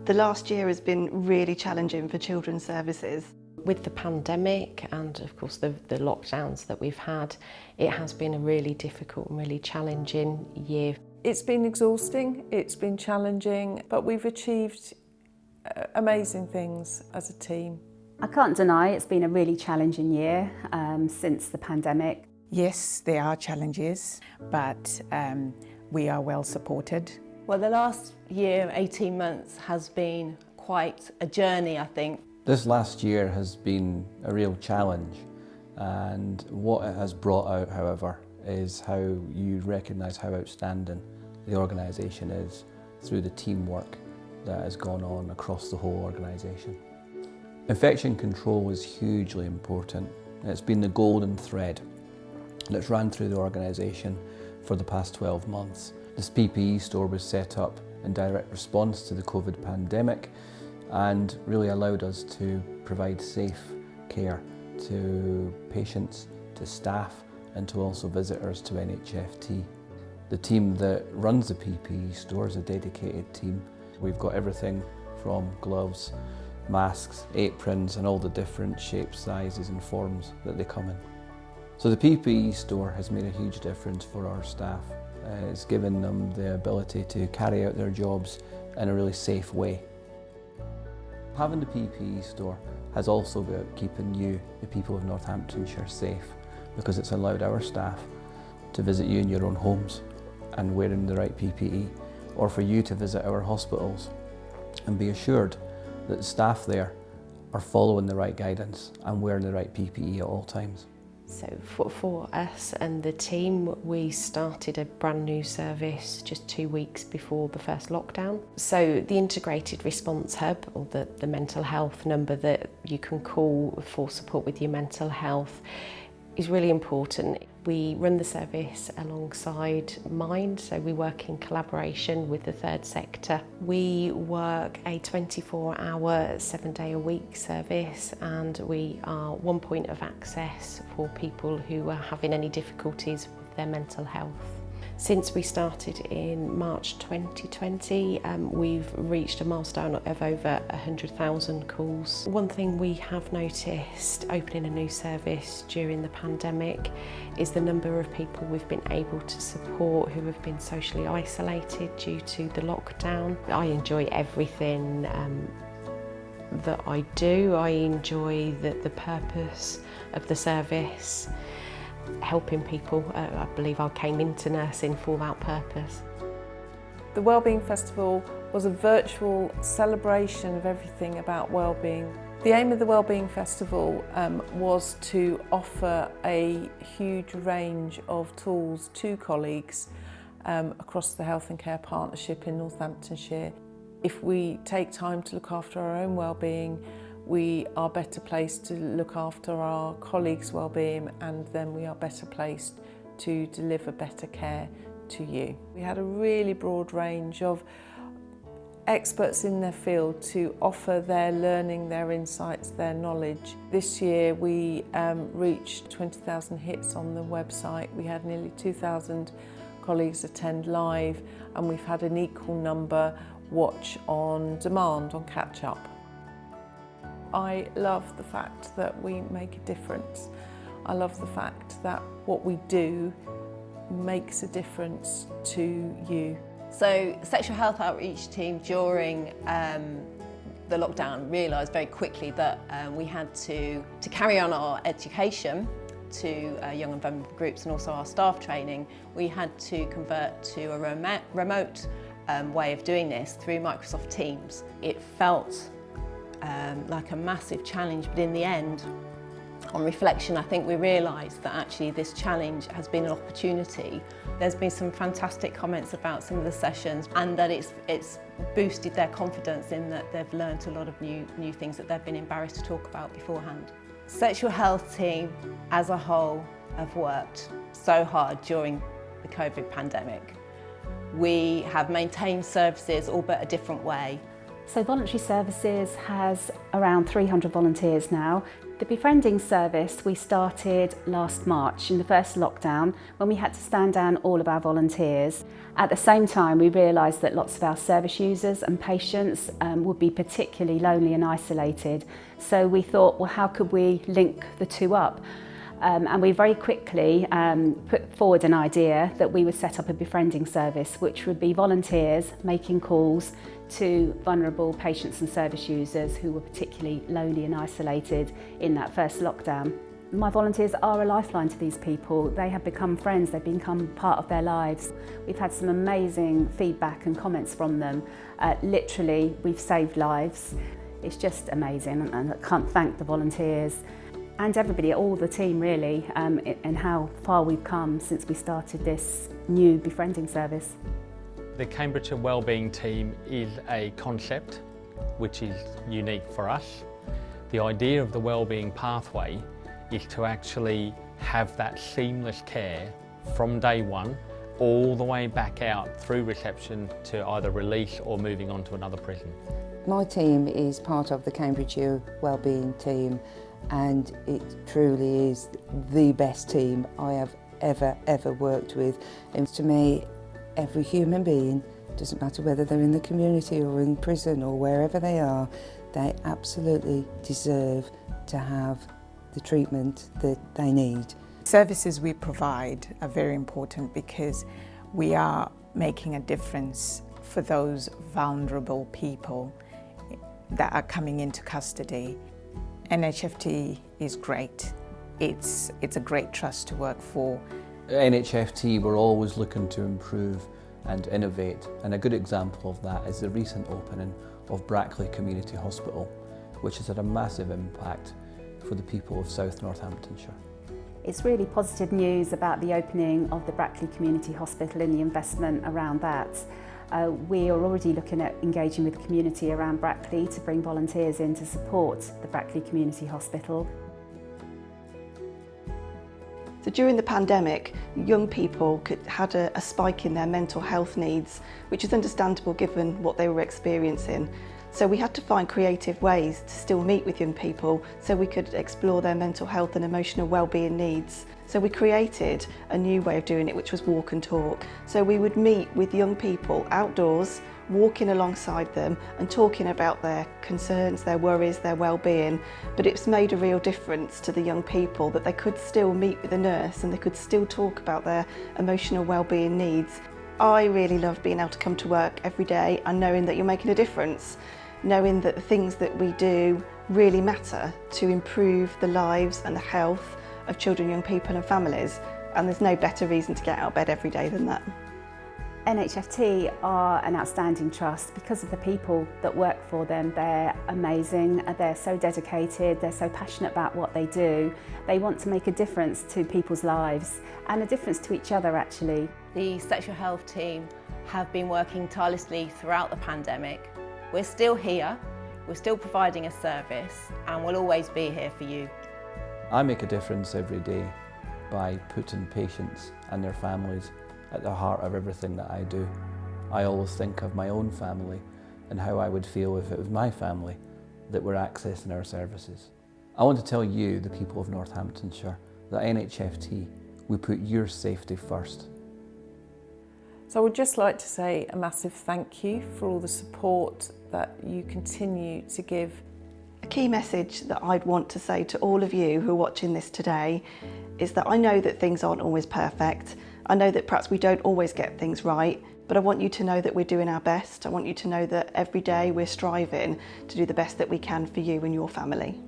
The last year has been really challenging for children's services. With the pandemic and of course the lockdowns that we've had, it has been a really difficult and really challenging year. It's been exhausting, it's been challenging, but we've achieved amazing things as a team. I can't deny it's been a really challenging year since the pandemic. Yes, there are challenges, but we are well supported. Well, the last year, 18 months, has been quite a journey, I think. This last year has been a real challenge, and what it has brought out, however, is how you recognise how outstanding the organisation is through the teamwork that has gone on across the whole organisation. Infection control is hugely important. It's been the golden thread that's run through the organisation for the past 12 months. This PPE store was set up in direct response to the COVID pandemic and really allowed us to provide safe care to patients, to staff, and to also visitors to NHFT. The team that runs the PPE store is a dedicated team. We've got everything from gloves, masks, aprons, and all the different shapes, sizes and forms that they come in. So the PPE store has made a huge difference for our staff. It's given them the ability to carry out their jobs in a really safe way. Having the PPE store has also been about keeping you, the people of Northamptonshire, safe, because it's allowed our staff to visit you in your own homes and wearing the right PPE, or for you to visit our hospitals and be assured that the staff there are following the right guidance and wearing the right PPE at all times. So for us and the team, we started a brand new service just 2 weeks before the first lockdown. So the integrated response hub, or the mental health number that you can call for support with your mental health, is really important. We run the service alongside Mind, so we work in collaboration with the third sector. We work a 24-hour, 7-day-a-week service, and we are one point of access for people who are having any difficulties with their mental health. Since we started in March 2020, we've reached a milestone of over 100,000 calls. One thing we have noticed opening a new service during the pandemic is the number of people we've been able to support who have been socially isolated due to the lockdown. I enjoy everything that I do. I enjoy the purpose of the service, helping people. I believe I came into nursing for that purpose. The Wellbeing Festival was a virtual celebration of everything about wellbeing. The aim of the Wellbeing Festival was to offer a huge range of tools to colleagues across the Health and Care Partnership in Northamptonshire. If we take time to look after our own wellbeing, we are better placed to look after our colleagues' wellbeing, and then we are better placed to deliver better care to you. We had a really broad range of experts in their field to offer their learning, their insights, their knowledge. This year we reached 20,000 hits on the website. We had nearly 2,000 colleagues attend live, and we've had an equal number watch on demand, on catch-up. I love the fact that we make a difference. I love the fact that what we do makes a difference to you. So the sexual health outreach team during the lockdown realised very quickly that we had to carry on our education to young and vulnerable groups and also our staff training. We had to convert to a remote way of doing this through Microsoft Teams. It felt like a massive challenge, but in the end, on reflection, I think we realised that actually this challenge has been an opportunity. There's been some fantastic comments about some of the sessions, and that it's boosted their confidence in that they've learnt a lot of new things that they've been embarrassed to talk about beforehand. Sexual health team as a whole have worked so hard during the COVID pandemic. We have maintained services, all but a different way. So Voluntary Services has around 300 volunteers now. The befriending service we started last March in the first lockdown when we had to stand down all of our volunteers. At the same time, we realised that lots of our service users and patients would be particularly lonely and isolated. So we thought, well, how could we link the two up? And we very quickly put forward an idea that we would set up a befriending service, which would be volunteers making calls to vulnerable patients and service users who were particularly lonely and isolated in that first lockdown. My volunteers are a lifeline to these people. They have become friends, they've become part of their lives. We've had some amazing feedback and comments from them. Literally, we've saved lives. It's just amazing, and I can't thank the volunteers and everybody, all the team really, and how far we've come since we started this new befriending service. The Cambridgeshire Wellbeing team is a concept which is unique for us. The idea of the wellbeing pathway is to actually have that seamless care from day one all the way back out through reception to either release or moving on to another prison. My team is part of the Cambridgeshire Wellbeing team, and it truly is the best team I have ever worked with. And to me, every human being, doesn't matter whether they're in the community or in prison or wherever they are, they absolutely deserve to have the treatment that they need. Services we provide are very important because we are making a difference for those vulnerable people that are coming into custody. NHFT is great. It's a great trust to work for. At NHFT, we're always looking to improve and innovate, and a good example of that is the recent opening of Brackley Community Hospital, which has had a massive impact for the people of South Northamptonshire. It's really positive news about the opening of the Brackley Community Hospital and the investment around that. We are already looking at engaging with the community around Brackley to bring volunteers in to support the Brackley Community Hospital. So during the pandemic, young people had a spike in their mental health needs, which is understandable given what they were experiencing. So we had to find creative ways to still meet with young people so we could explore their mental health and emotional well-being needs. So we created a new way of doing it, which was walk and talk. So we would meet with young people outdoors, walking alongside them and talking about their concerns, their worries, their well-being. But it's made a real difference to the young people that they could still meet with a nurse and they could still talk about their emotional well-being needs. I really love being able to come to work every day and knowing that you're making a difference, knowing that the things that we do really matter to improve the lives and the health of children, young people and families, and there's no better reason to get out of bed every day than that. NHFT are an outstanding trust because of the people that work for them. They're amazing, they're so dedicated, they're so passionate about what they do. They want to make a difference to people's lives and a difference to each other actually. The sexual health team have been working tirelessly throughout the pandemic. We're still here, we're still providing a service, and we'll always be here for you. I make a difference every day by putting patients and their families at the heart of everything that I do. I always think of my own family and how I would feel if it was my family that were accessing our services. I want to tell you, the people of Northamptonshire, that NHFT, we put your safety first. So I would just like to say a massive thank you for all the support that you continue to give. A key message that I'd want to say to all of you who are watching this today is that I know that things aren't always perfect. I know that perhaps we don't always get things right, but I want you to know that we're doing our best. I want you to know that every day we're striving to do the best that we can for you and your family.